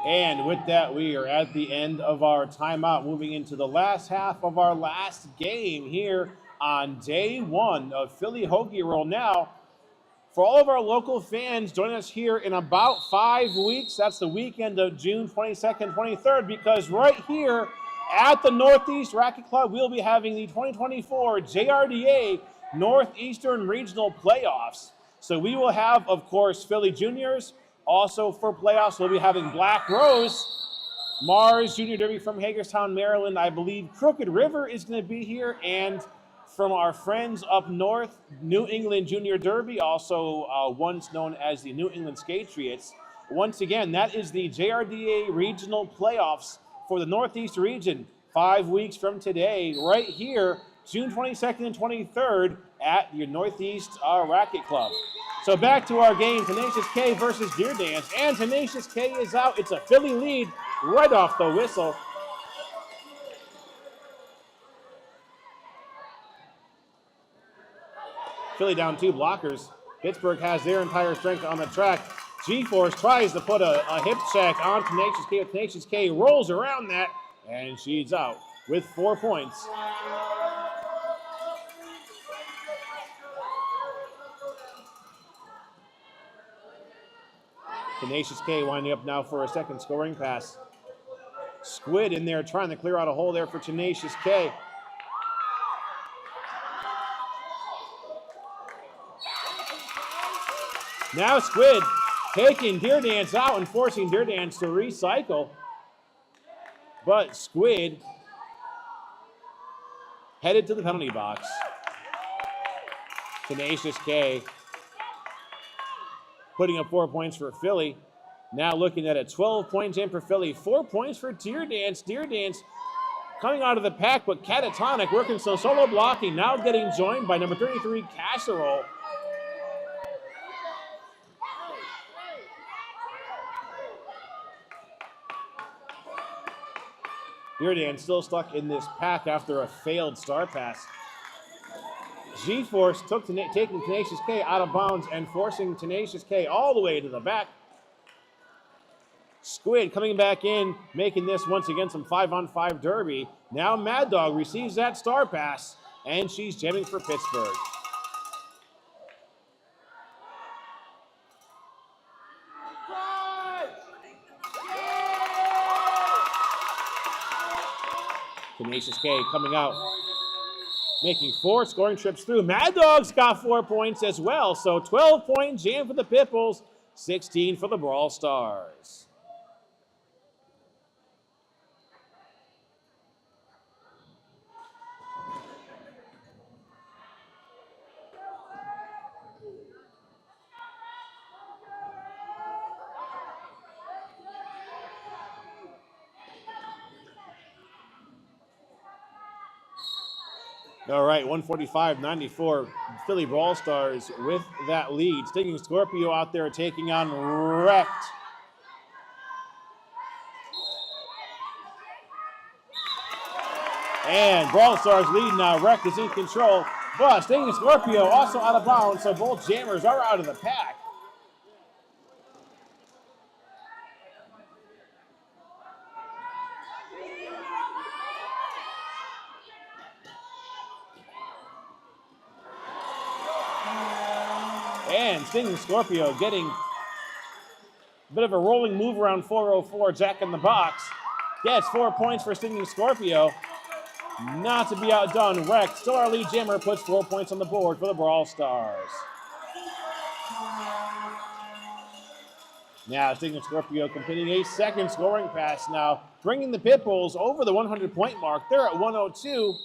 And with that, we are at the end of our timeout, moving into the last half of our last game here on day one of Philly Hoagie Roll. Now, for all of our local fans, join us here in about 5 weeks. That's the weekend of June 22nd, 23rd, because right here at the Northeast Racket Club, we'll be having the 2024 JRDA Northeastern Regional Playoffs. So we will have, of course, Philly Juniors. Also for playoffs, we'll be having Black Rose, Mars Junior Derby from Hagerstown, Maryland. I believe Crooked River is going to be here, and from our friends up north, New England Junior Derby, also once known as the New England Skatriots. Once again, that is the JRDA Regional Playoffs for the Northeast region, 5 weeks from today, right here, June 22nd and 23rd at your Northeast Racket Club. So back to our game, Tenacious K versus Deer Dance, and Tenacious K is out. It's a Philly lead right off the whistle. Philly down 2 blockers. Pittsburgh has their entire strength on the track. G-Force tries to put a hip check on Tenacious K. Tenacious K rolls around that, and she's out with 4 points. Tenacious K winding up now for a second scoring pass. Squid in there trying to clear out a hole there for Tenacious K. Now Squid taking Deer Dance out and forcing Deer Dance to recycle. But Squid headed to the penalty box. Tenacious K putting up 4 points for Philly. Now looking at a 12-point jam for Philly. 4 points for Deer Dance. Deer Dance coming out of the pack, but Catatonic working some solo blocking. Now getting joined by number 33, Casserole. Deer Dance still stuck in this pack after a failed star pass. G-Force taking Tenacious K out of bounds and forcing Tenacious K all the way to the back. Squid coming back in, making this once again some 5-on-5 derby. Now Mad Dog receives that star pass, and she's jamming for Pittsburgh. Tenacious K coming out, making 4 scoring trips through. Mad Dog's got 4 points as well, so 12-point jam for the Pitbulls, 16 for the Brawl Stars. All right, 145-94, Philly Brawl Stars with that lead. Stinging Scorpio out there taking on Wrecked. And Brawl Stars lead now. Wrecked is in control, but Stinging Scorpio also out of bounds, so both jammers are out of the pack. And Stinging Scorpio getting a bit of a rolling move around 404, Jack in the Box. Gets 4 points for Stinging Scorpio. Not to be outdone, Wrecked, still our lead jammer, puts 4 points on the board for the Brawl Stars. Now Stinging Scorpio completing a second scoring pass now, bringing the Pitbulls over the 100-point mark. They're at 102.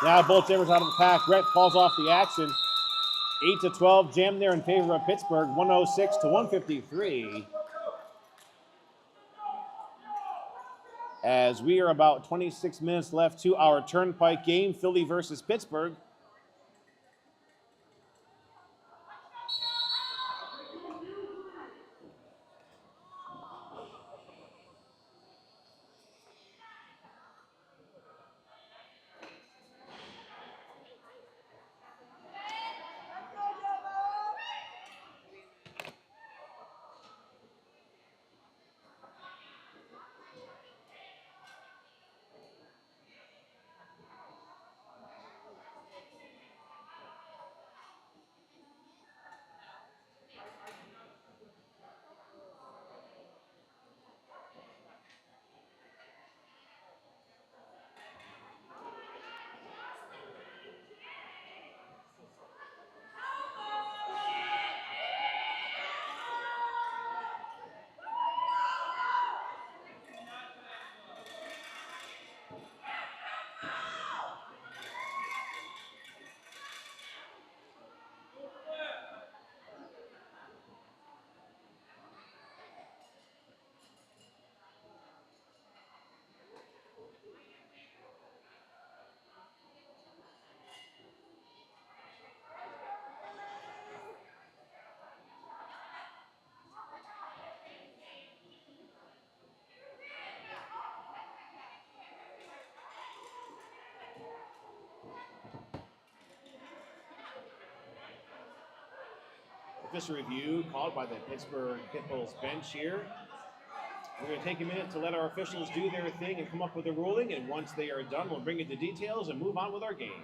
Now both jammers out of the pack. Wrecked calls off the action. 8-12 jam there in favor of Pittsburgh, 106-153. As we are about 26 minutes left to our Turnpike game, Philly versus Pittsburgh. official review called by the Pittsburgh Pitbulls bench here. We're going to take a minute to let our officials do their thing and come up with a ruling, and once they are done, we'll bring you the details and move on with our game.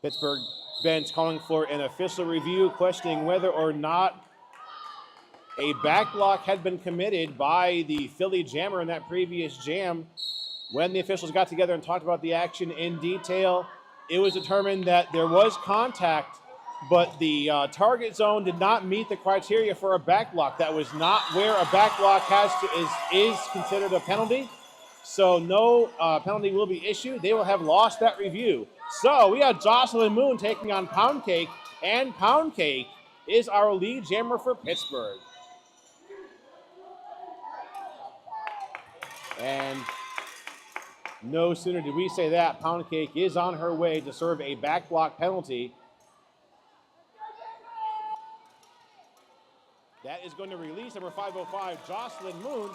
Pittsburgh bench calling for an official review, questioning whether or not a back block had been committed by the Philly Jammer in that previous jam. When the officials got together and talked about the action in detail, it was determined that there was contact, but the target zone did not meet the criteria for a back block. That was not where a back block is considered a penalty. So no penalty will be issued. They will have lost that review. So we have Jocelyn Moon taking on Pound Cake, and Pound Cake is our lead jammer for Pittsburgh. And no sooner did we say that, Pound Cake is on her way to serve a back block penalty. That is going to release number 505, Jocelyn Moon.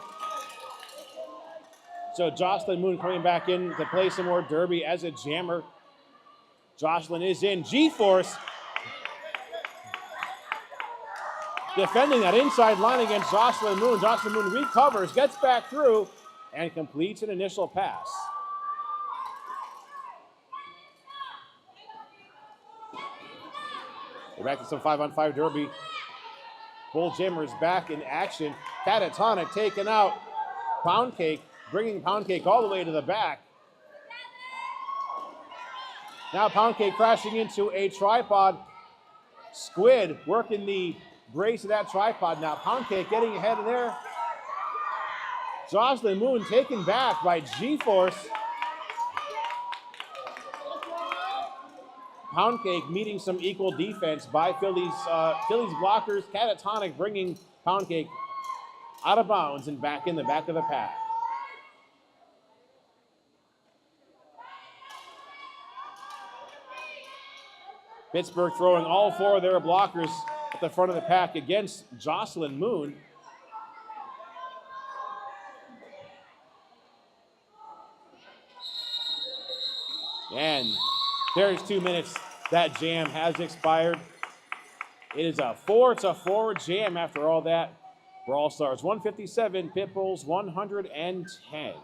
So Jocelyn Moon coming back in to play some more derby as a jammer. Jocelyn is in. G-Force defending that inside line against Jocelyn Moon. Jocelyn Moon recovers, gets back through, and completes an initial pass. We're back to some 5-on-5 derby. Bull Jammers back in action. Catatonic taking out Pound Cake, bringing Pound Cake all the way to the back. Now Pound Cake crashing into a tripod. Squid working the brace of that tripod. Now Pound Cake getting ahead of there. Jocelyn Moon taken back by G-Force. Pound Cake meeting some equal defense by Philly's blockers. Catatonic bringing Pound Cake out of bounds and back in the back of the pack. Pittsburgh throwing all four of their blockers at the front of the pack against Jocelyn Moon. And there's 2 minutes. That jam has expired. It is a 4 jam after all that. Brawl Stars 157, Pitbulls 110.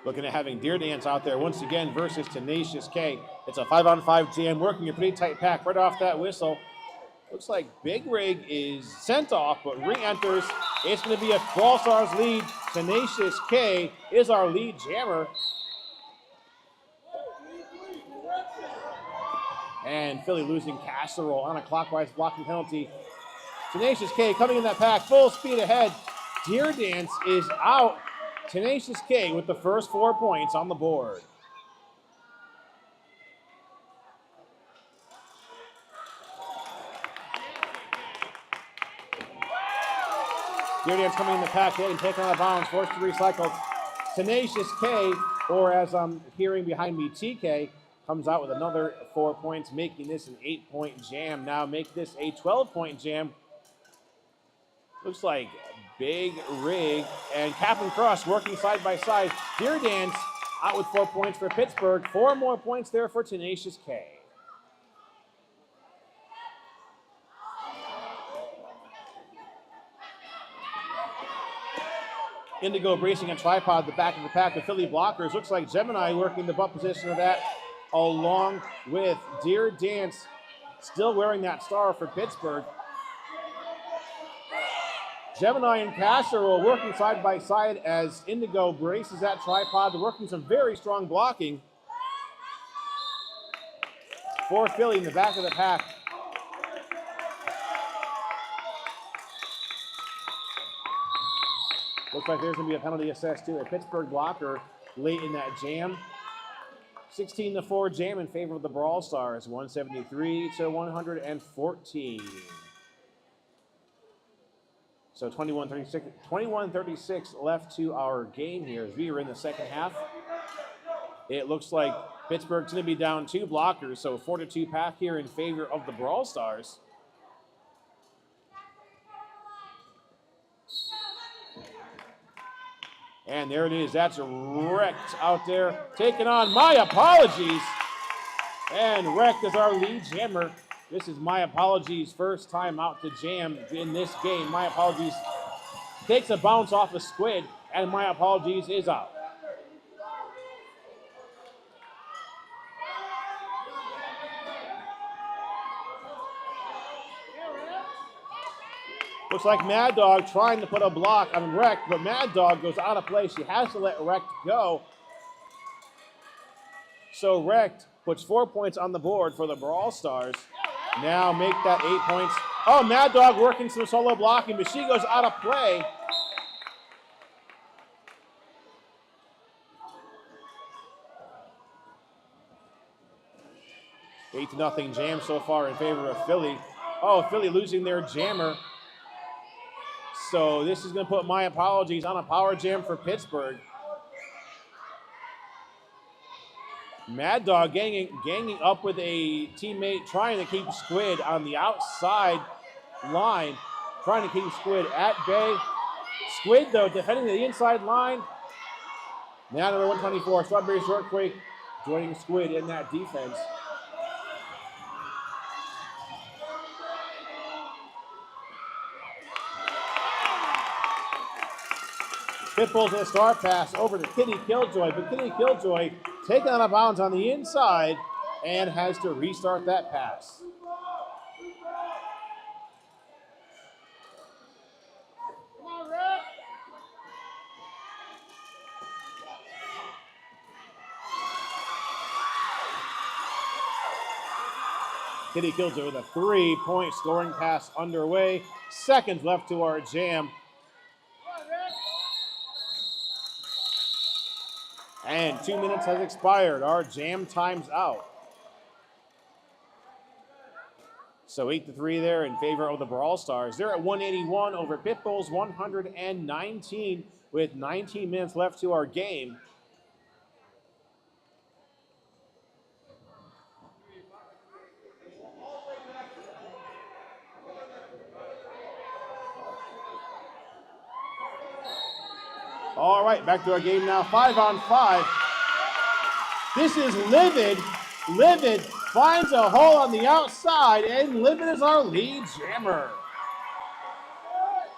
Looking at having Deer Dance out there once again versus Tenacious K. It's a 5-on-5 jam, working a pretty tight pack right off that whistle. Looks like Big Rig is sent off, but re-enters. It's going to be a Brawl Stars lead. Tenacious K is our lead jammer. And Philly losing Casserole on a clockwise blocking penalty. Tenacious K coming in that pack, full speed ahead. Deer Dance is out. Tenacious K with the first 4 points on the board. Deer Dance coming in the pack, and taken out of bounds, forced to recycle. Tenacious K, or as I'm hearing behind me, TK, comes out with another 4 points, making this an 8-point jam. Now make this a 12-point jam. Looks like Big Rig and Captain Cross working side by side. Deer Dance out with 4 points for Pittsburgh. 4 more points there for Tenacious K. Indigo bracing a tripod at the back of the pack of Philly blockers. Looks like Gemini working the butt position of that, along with Deer Dance still wearing that star for Pittsburgh. Gemini and Casserole working side by side as Indigo braces that tripod. They're working some very strong blocking for Philly in the back of the pack. Looks like there's going to be a penalty assessed to a Pittsburgh blocker late in that jam. 16-4 jam in favor of the Brawl Stars, 173-114. So 21-36 left to our game here as we are in the second half. It looks like Pittsburgh's going to be down 2 blockers, so 4-2 pack here in favor of the Brawl Stars. And there it is. That's Wrecked out there, taking on My Apologies. And Wrecked is our lead jammer. This is My Apologies' first time out to jam in this game. My Apologies takes a bounce off a squid, and My Apologies is out. Looks like Mad Dog trying to put a block on Wrecked, but Mad Dog goes out of play. She has to let Wrecked go. So Wrecked puts 4 points on the board for the Brawl Stars. Now make that 8 points. Oh, Mad Dog working some solo blocking, but she goes out of play. Eight to nothing jam so far in favor of Philly. Oh, Philly losing their jammer. So this is going to put My Apologies on a power jam for Pittsburgh. Mad Dog ganging up with a teammate, trying to keep Squid on the outside line, trying to keep Squid at bay. Squid, though, defending the inside line. Now number 124, Strawberry Shortquake, joining Squid in that defense. Pitbull's in a start pass over to Kitty Killjoy, but Kitty Killjoy taken out of bounds on the inside and has to restart that pass. Kitty Killjoy with a 3-point scoring pass underway. Seconds left to our jam. And 2 minutes has expired. Our jam time's out. So 8-3 there in favor of the Brawl Stars. They're at 181 over Pitbull's 119 with 19 minutes left to our game. All right, back to our game now, 5-on-5. This is Livid. Livid finds a hole on the outside, and Livid is our lead jammer.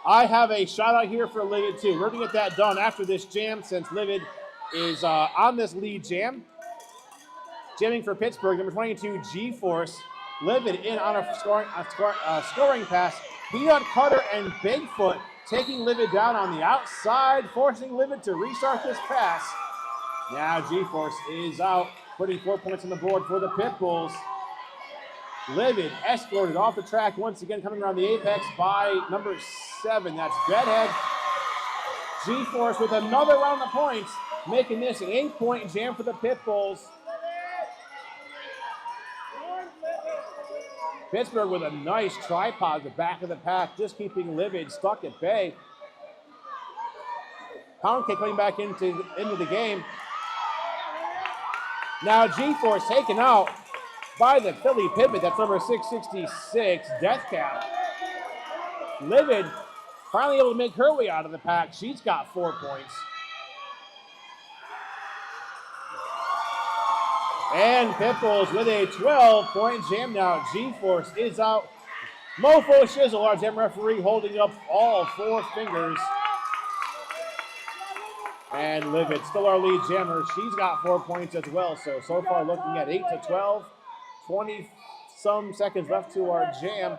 I have a shout out here for Livid too. We're gonna get that done after this jam since Livid is on this lead jam. Jamming for Pittsburgh, number 22, G-Force. Livid in on a scoring pass. Peanut Cutter and Bigfoot taking Livid down on the outside, forcing Livid to restart this pass. Now G-Force is out, putting 4 points on the board for the Pitbulls. Livid escorted off the track once again, coming around the apex by number 7. That's Bedhead. G-Force with another round of points, making this an 8-point jam for the Pitbulls. Pittsburgh with a nice tripod at the back of the pack, just keeping Livid stuck at bay. Pound Cake coming back into the game. Now G-Force taken out by the Philly Pivot. That's number 666, Death Cap. Livid finally able to make her way out of the pack. She's got 4 points. And Pitbulls with a 12-point jam now. G-Force is out. Mofo Shizzle, our jam referee, holding up all 4 fingers. And Livid, still our lead jammer. She's got 4 points as well. So far looking at 8 to 12. 20-some seconds left to our jam.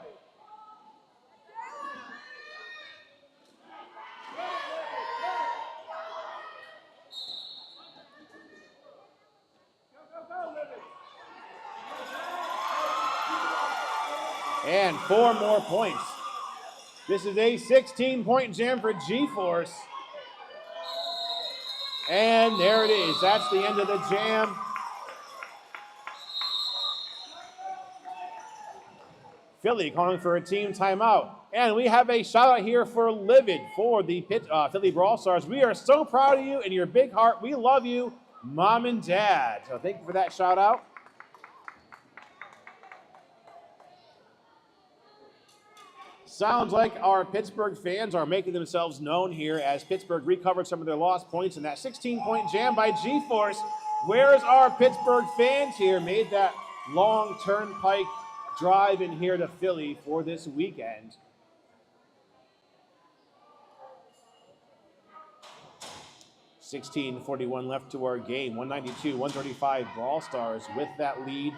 And 4 more points. This is a 16-point jam for G-Force. And there it is. That's the end of the jam. Philly calling for a team timeout. And we have a shout out here for Livid for the Philly Brawl Stars. We are so proud of you and your big heart. We love you, Mom and Dad. So thank you for that shout out. Sounds like our Pittsburgh fans are making themselves known here as Pittsburgh recovered some of their lost points in that 16-point jam by G-Force. Where's our Pittsburgh fans here? Made that long turnpike drive in here to Philly for this weekend. $16:41 left to our game. 192-135 Brawl Stars with that lead.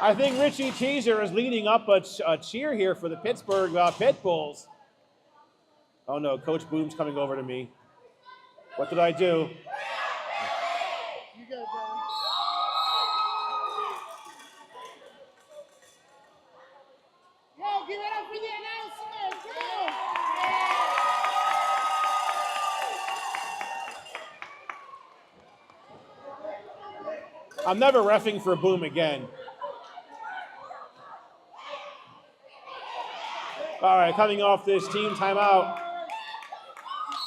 I think Richie Teaser is leading up a cheer here for the Pittsburgh Pit Bulls. Oh no, Coach Boom's coming over to me. What did I do? You got it, brother. Yo, give it up for the announcement. I'm never reffing for Boom again. All right, coming off this team timeout.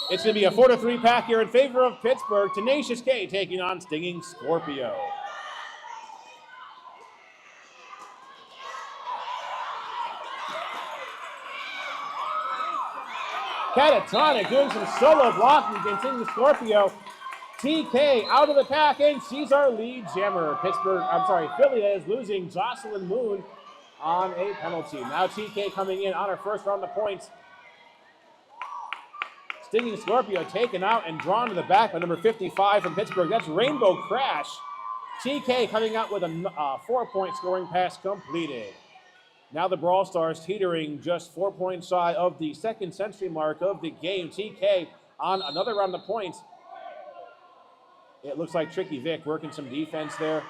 It's going to be a 4-3 pack here in favor of Pittsburgh. Tenacious K taking on Stinging Scorpio. Catatonic doing some solo blocking against Stinging Scorpio. TK out of the pack, and she's our lead jammer. Philly is losing Jocelyn Moon on a penalty. Now TK coming in on her first round of points. Stinging Scorpio taken out and drawn to the back by number 55 from Pittsburgh. That's Rainbow Crash. TK coming out with a 4-point scoring pass completed. Now the Brawl Stars teetering just 4 points shy of the second century mark of the game. TK on another round of points. It looks like Tricky Vic working some defense there.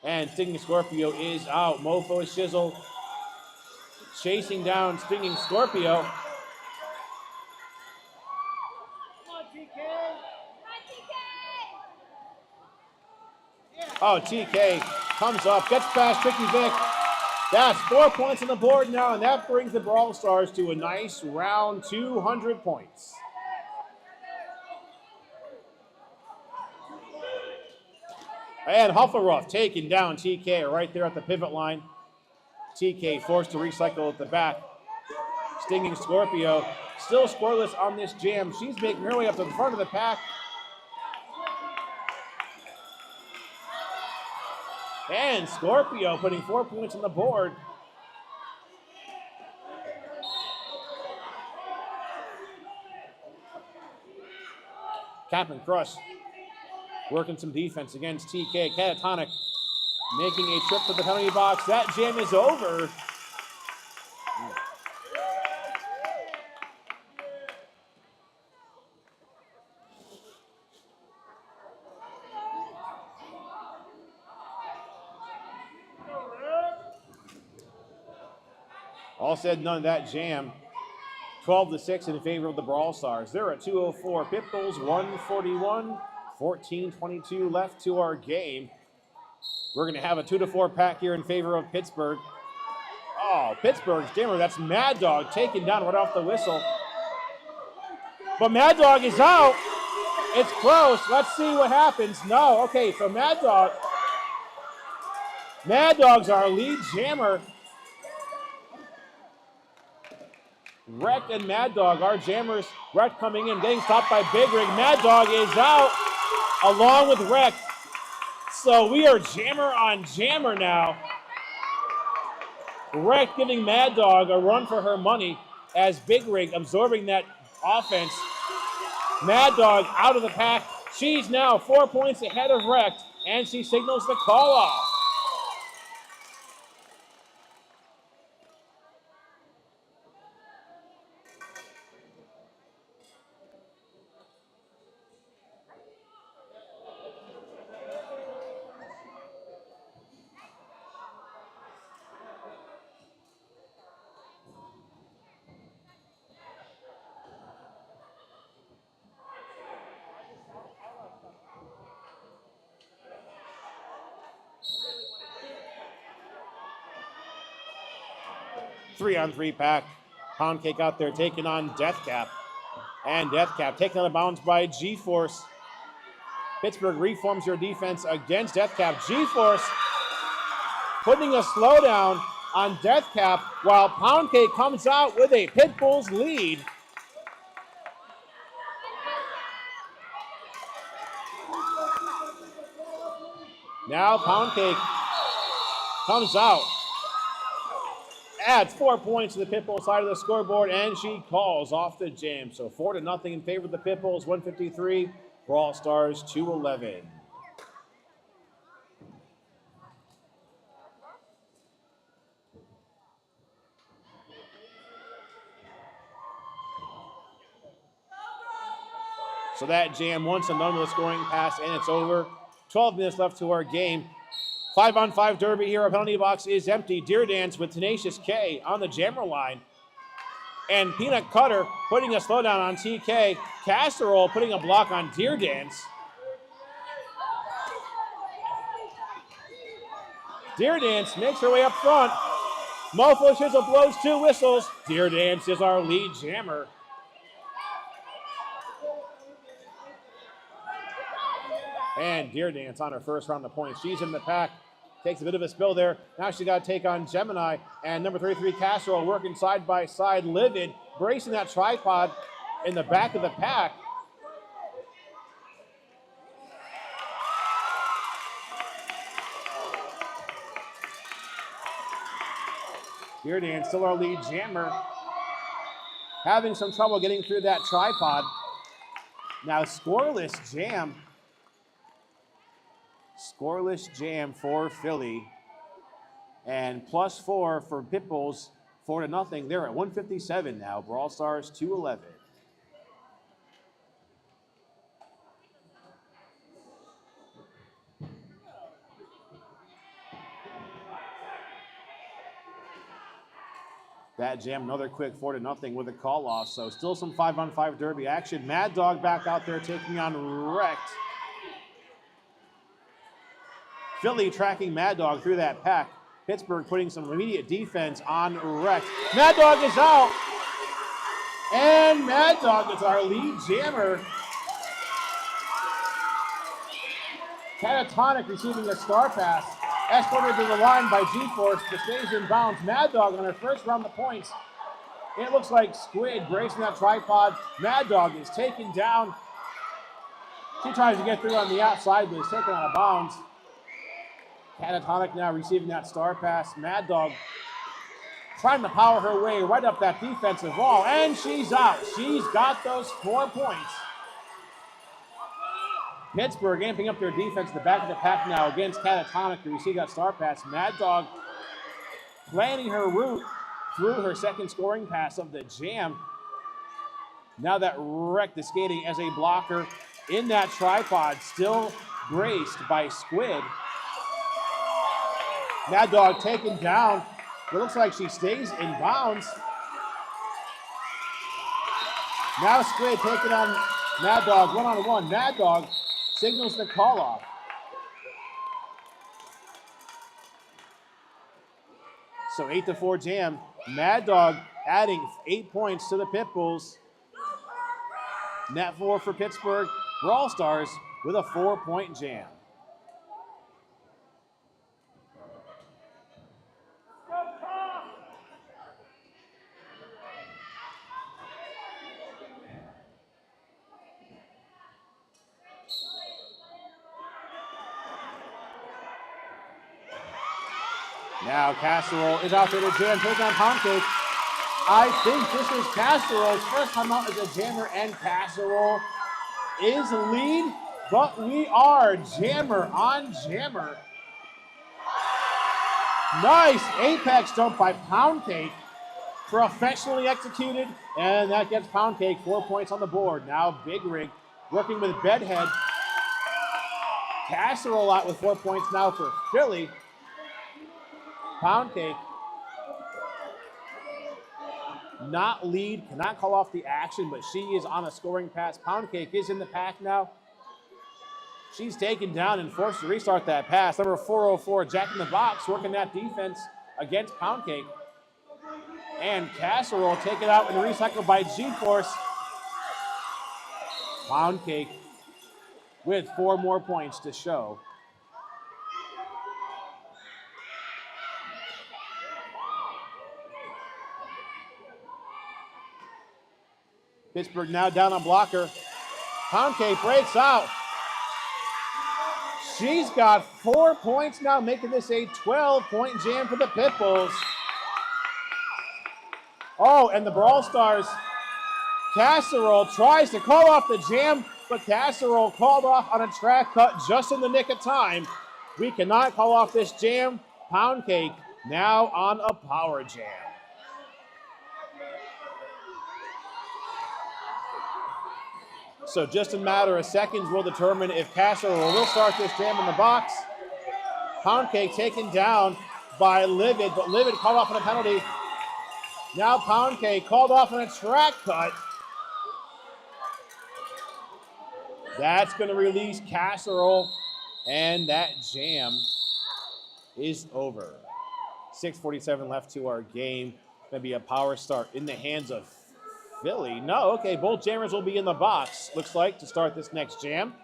And Stinging Scorpio is out. Mofo Shizzle chasing down Stinging Scorpio. Oh, TK comes up, gets past Tricky Vic. That's 4 points on the board now, and that brings the Brawl Stars to a nice round 200 points. And Huffleruff taking down TK right there at the pivot line. TK forced to recycle at the back. Stinging Scorpio still scoreless on this jam. She's making her way up to the front of the pack. And Scorpio putting 4 points on the board. Captain Crush working some defense against TK. Catatonic making a trip to the penalty box. That jam is over. All said and done, that jam. 12-6 in favor of the Brawl Stars. They're at 204. Pit Bulls 141. 14:22 left to our game. We're going to have a 2-4 pack here in favor of Pittsburgh. Oh, Pittsburgh's jammer. That's Mad Dog taken down right off the whistle. But Mad Dog is out. It's close. Let's see what happens. No. Okay, so Mad Dog's our lead jammer. Wreck and Mad Dog, our jammers. Wreck coming in, getting stopped by Big Rig. Mad Dog is out along with Wreck. So we are jammer on jammer now. Wreck giving Mad Dog a run for her money as Big Rig absorbing that offense. Mad Dog out of the pack. She's now 4 points ahead of Wrecked, and she signals the call off. Three-on-three pack. Pound Cake out there taking on Death Cap. And Death Cap taken out of bounds by G-Force. Pittsburgh reforms your defense against Death Cap. G-Force putting a slowdown on Death Cap while Pound Cake comes out with a Pit Bulls lead. Now Pound Cake comes out, adds 4 points to the Pit Bull side of the scoreboard, and she calls off the jam. So 4-0 in favor of the Pit Bulls, 153. Brawl Stars 211. So that jam once and done with a scoring pass, and it's over. 12 minutes left to our game. 5-on-5 derby here. Our penalty box is empty. Deer Dance with Tenacious K on the jammer line. And Peanut Cutter putting a slowdown on TK. Casserole putting a block on Deer Dance. Deer Dance makes her way up front. Mofo Shizzle blows 2 whistles. Deer Dance is our lead jammer. And Deer Dance on her first round of points. She's in the pack. Takes a bit of a spill there. Now she's got to take on Gemini. And number 33, Casserole, working side by side. Livid, bracing that tripod in the back of the pack. Deer Dance, still our lead jammer. Having some trouble getting through that tripod. Now scoreless jam. Scoreless jam for Philly. And +4 for Pit Bulls, 4-0. They're at 157 now. Brawl Stars 211. That jam, another quick 4-0 with a call off. So still some 5-on-5 derby action. Mad Dog back out there taking on Wrecked. Philly tracking Mad Dog through that pack. Pittsburgh putting some immediate defense on Wrecked. Mad Dog is out. And Mad Dog is our lead jammer. Catatonic receiving a star pass. Escorted to the line by G-Force, but stays in bounds. Mad Dog on her first round of points. It looks like Squid bracing that tripod. Mad Dog is taken down. She tries to get through on the outside, but is taken out of bounds. Catatonic now receiving that star pass. Mad Dog trying to power her way right up that defensive wall, and she's out. She's got those 4 points. Pittsburgh amping up their defense at the back of the pack now against Catatonic, who received that star pass. Mad Dog planning her route through her second scoring pass of the jam. Now that Wrecked is skating as a blocker in that tripod, still braced by Squid. Mad Dog taken down. It looks like she stays in bounds. Now Squid taking on Mad Dog one-on-one. Mad Dog signals the call off. So 8-4 jam. Mad Dog adding 8 points to the Pit Bulls. Net 4 for Pittsburgh. Brawl Stars with a 4-point jam. Now Casserole is out there to jam, taking on Pound Cake. I think this is Casserole's first time out as a jammer, and Casserole is lead, but we are jammer on jammer. Nice apex jump by Pound Cake, professionally executed, and that gets Pound Cake 4 points on the board. Now Big Rig working with Bedhead. Casserole out with 4 points now for Philly. Pound Cake not lead, cannot call off the action, but she is on a scoring pass. Pound Cake is in the pack now. She's taken down and forced to restart that pass. Number 404, Jack in the Box, working that defense against Pound Cake. And Casserole taken out and recycled by G-Force. Pound Cake with 4 more points to show. Pittsburgh now down on blocker. Pound Cake breaks out. She's got 4 points now, making this a 12-point jam for the Pitbulls. Oh, and the Brawl Stars. Casserole tries to call off the jam, but Casserole called off on a track cut just in the nick of time. We cannot call off this jam. Pound Cake now on a power jam. So just a matter of seconds will determine if Casserole will start this jam in the box. Pound Cake taken down by Livid, but Livid called off on a penalty. Now Pound Cake called off on a track cut. That's going to release Casserole, and that jam is over. 6:47 left to our game. Going to be a power start in the hands of Philly. No, okay, both jammers will be in the box, looks like, to start this next jam.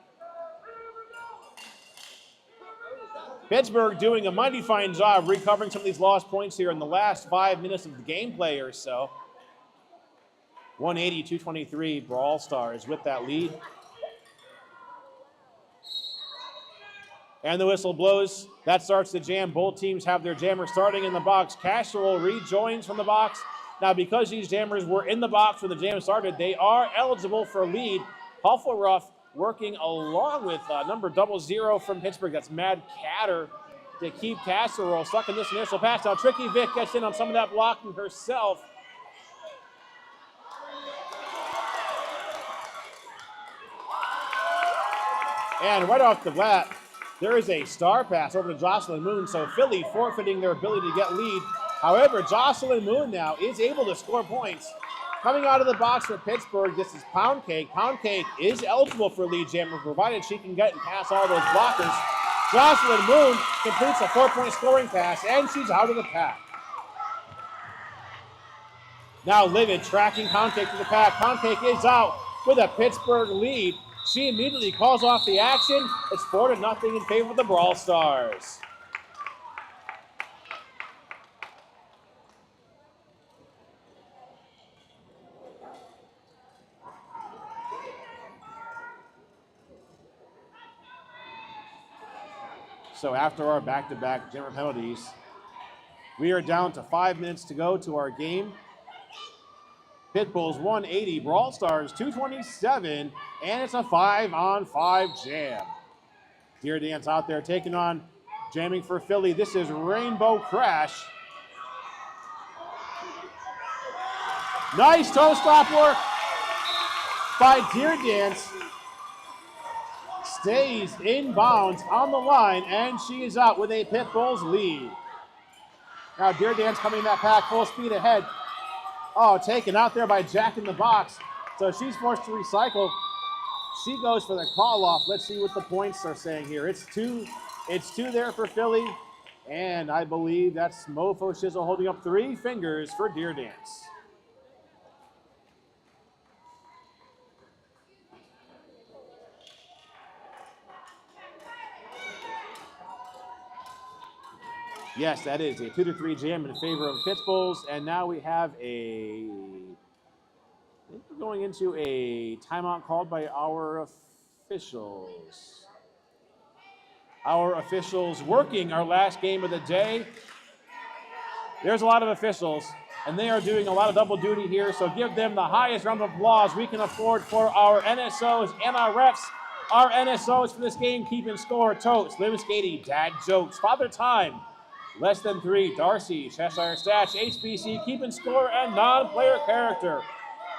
Pittsburgh doing a mighty fine job recovering some of these lost points here in the last 5 minutes of the gameplay or so. 180-223 Brawl Stars with that lead. And the whistle blows. That starts the jam. Both teams have their jammer starting in the box. Casserole rejoins from the box. Now, because these jammers were in the box when the jam started, they are eligible for lead. Huffleruff working along with number 00 from Pittsburgh. That's Mad Catter to keep Casserole stuck in this initial pass. Now, Tricky Vic gets in on some of that blocking herself. And right off the bat, there is a star pass over to Jocelyn Moon, so Philly forfeiting their ability to get lead. However, Jocelyn Moon now is able to score points. Coming out of the box for Pittsburgh, this is Pound Cake. Pound Cake is eligible for lead jammer, provided she can get and pass all those blockers. Jocelyn Moon completes a 4-point scoring pass, and she's out of the pack. Now Livid tracking Pound Cake to the pack. Pound Cake is out with a Pittsburgh lead. She immediately calls off the action. It's 4-0 in favor of the Brawl Stars. So after our back-to-back jammer penalties, we are down to 5 minutes to go to our game. Pitbulls 180, Brawl Stars 227, and it's a 5-on-5 jam. Deer Dance out there taking on jamming for Philly. This is Rainbow Crash. Nice toe stop work by Deer Dance. Stays inbounds on the line, and she is out with a Pitbulls lead. Now Deer Dance coming in that pack full speed ahead. Oh, taken out there by Jack in the Box. So she's forced to recycle. She goes for the call off. Let's see what the points are saying here. It's two there for Philly. And I believe that's Mofo Shizzle holding up 3 fingers for Deer Dance. Yes, that is a 2-3 jam in favor of Pitbulls, and now we have I think we're going into a timeout called by our officials. Our officials working our last game of the day. There's a lot of officials, and they are doing a lot of double duty here, so give them the highest round of applause we can afford for our NSOs and our refs. Our NSOs for this game keeping score: Totes, Lim Skady, Dad Jokes, Father Time, Less Than 3, Darcy, Cheshire Stats, HBC keeping score, and non-player character.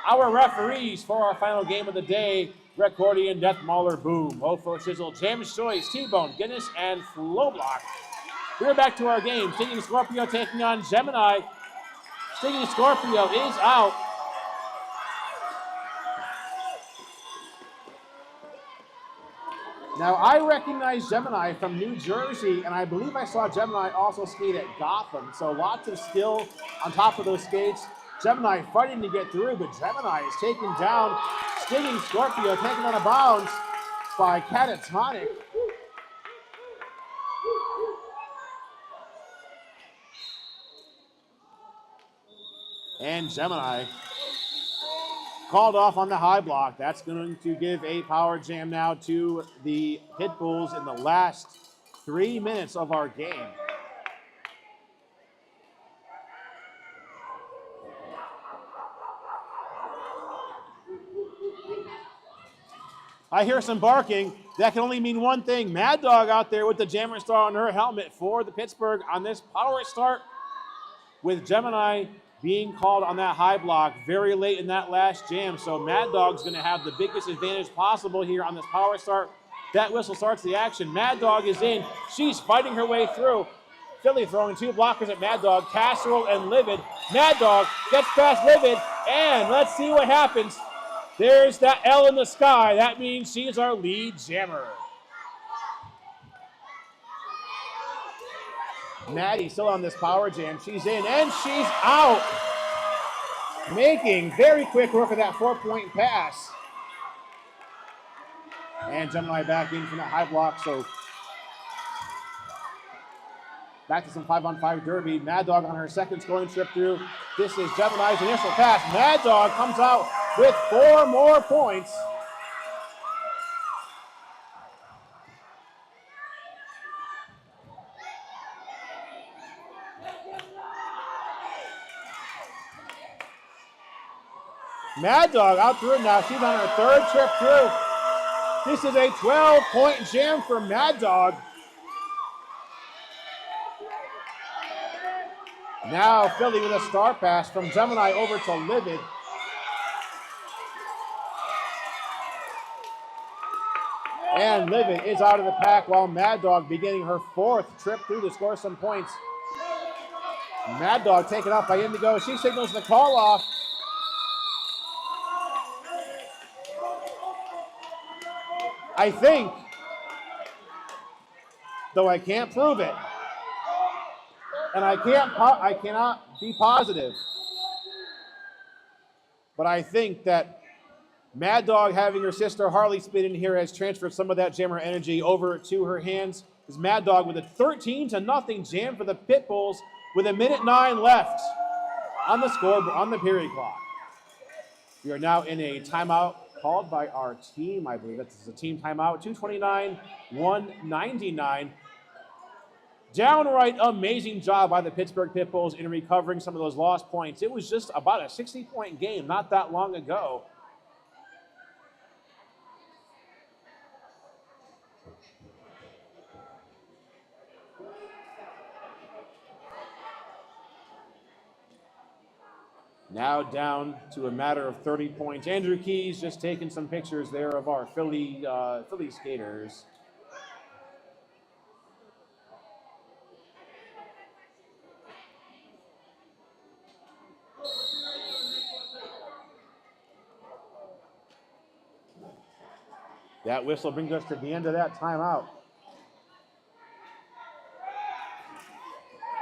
Our referees for our final game of the day: Recordian, Death Mauler, Boom, Mofo, Shizzle, James Choice, T-Bone, Guinness, and Flowblock. We're back to our game. Stinging Scorpio taking on Gemini. Stinging Scorpio is out. Now, I recognize Gemini from New Jersey, and I believe I saw Gemini also skate at Gotham. So lots of skill on top of those skates. Gemini fighting to get through, but Gemini is taken down. Stinging Scorpio taken out of bounds by Catatonic. And Gemini called off on the high block. That's going to give a power jam now to the Pitbulls in the last 3 minutes of our game. I hear some barking. That can only mean one thing. Mad Dog out there with the Jammer Star on her helmet for the Pittsburgh on this power start, with Gemini being called on that high block very late in that last jam. So Mad Dog's going to have the biggest advantage possible here on this power start. That whistle starts the action. Mad Dog is in. She's fighting her way through. Philly throwing 2 blockers at Mad Dog, Casserole and Livid. Mad Dog gets past Livid, and let's see what happens. There's that L in the sky. That means she's our lead jammer. Maddie still on this power jam. She's in and she's out. Making very quick work of that 4-point pass. And Gemini back in from that high block. So back to some 5-on-5 derby. Mad Dog on her second scoring trip through. This is Gemini's initial pass. Mad Dog comes out with 4 more points. Mad Dog out through now. She's on her 3rd trip through. This is a 12-point jam for Mad Dog. Now Philly with a star pass from Gemini over to Livid. And Livid is out of the pack while Mad Dog beginning her 4th trip through to score some points. Mad Dog taken out by Indigo. She signals the call off. I think, though I can't prove it, and I cannot be positive, but I think that Mad Dog having her sister Harley spin in here has transferred some of that jammer energy over to her hands. It's Mad Dog with a 13-0 jam for the Pitbulls with 1:09 left on the score, on the period clock. We are now in a timeout called by our team. I believe that's a team timeout. 2:29-199. Downright amazing job by the Pittsburgh Pitbulls in recovering some of those lost points. It was just about a 60-point game not that long ago. Now down to a matter of 30 points. Andrew Keys just taking some pictures there of our Philly skaters. That whistle brings us to the end of that timeout.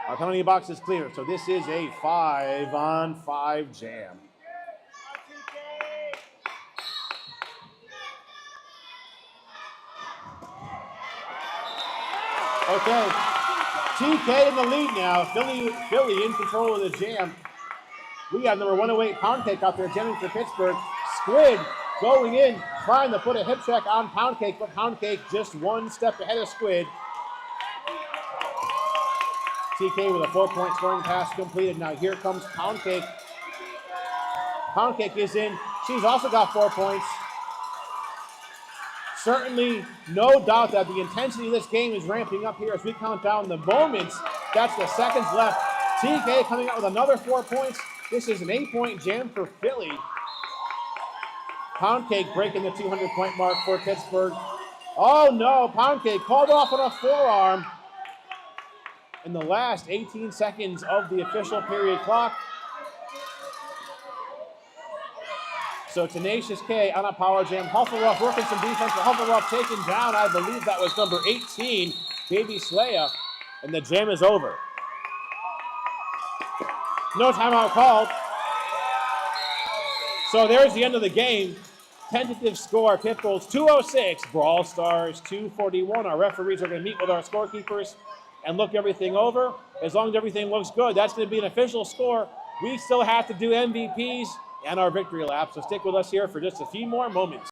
Our penalty box is clear, so this is a 5-on-5 jam. Okay, TK in the lead now. Philly in control of the jam. We got number 108 Pound Cake out there jamming for Pittsburgh. Squid going in, trying to put a hip check on Pound Cake, but Pound Cake just one step ahead of Squid. TK with a 4-point scoring pass completed. Now here comes Pound Cake. Pound Cake is in. She's also got 4 points. Certainly no doubt that the intensity of this game is ramping up here as we count down the moments. That's the seconds left. TK coming out with another 4 points. This is an 8-point jam for Philly. Pound Cake breaking the 200-point mark for Pittsburgh. Oh no, Pound Cake called off on a forearm in the last 18 seconds of the official period clock. So Tenacious K on a power jam. Hufflepuff working some defense, but Hufflepuff taken down. I believe that was number 18, Baby Slaya, and the jam is over. No timeout called. So there's the end of the game. Tentative score, Pitbulls 206, Brawl Stars 241. Our referees are going to meet with our scorekeepers and look everything over. As long as everything looks good, that's going to be an official score. We still have to do MVPs and our victory lap, so stick with us here for just a few more moments.